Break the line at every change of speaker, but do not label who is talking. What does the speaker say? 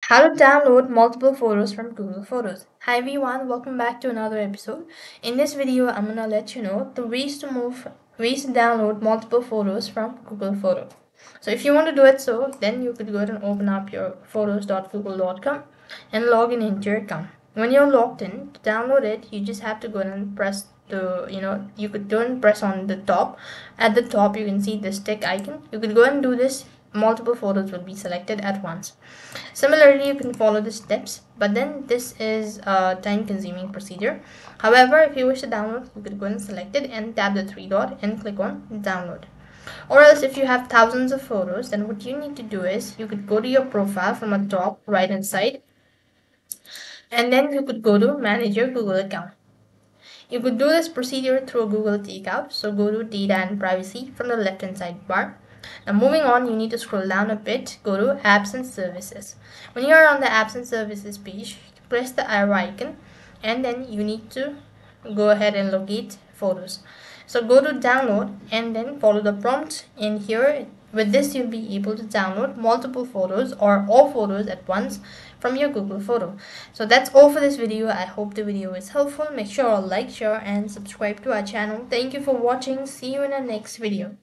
How to download multiple photos from Google Photos. Hi everyone, welcome back to another episode. In this video, I'm gonna let you know the ways to download multiple photos from Google Photo. So if you want to do it then you could go ahead and open up your photos.google.com and log into your account. When you're logged in, to download it, you just have to go and press you could go and press on the top. At the top, you can see this tick icon. You could go and do this. Multiple photos will be selected at once. Similarly, you can follow the steps, but then this is a time-consuming procedure. However, if you wish to download, you could go and select it and tap the three dot and click on download. Or else if you have thousands of photos, then what you need to do is you could go to your profile from the top right hand side, and then you could go to manage your Google account. You could do this procedure through Google Takeout, so go to data and privacy from the left hand side bar. Now moving on, you need to scroll down a bit, go to apps and services. When you are on the apps and services page, press the arrow icon and then you need to go ahead and locate photos. So go to download and then follow the prompt, and here with this you'll be able to download multiple photos or all photos at once from your Google Photo. So that's all for this video. I hope the video is helpful. Make sure to like, share and subscribe to our channel. Thank you for watching. See you in our next video.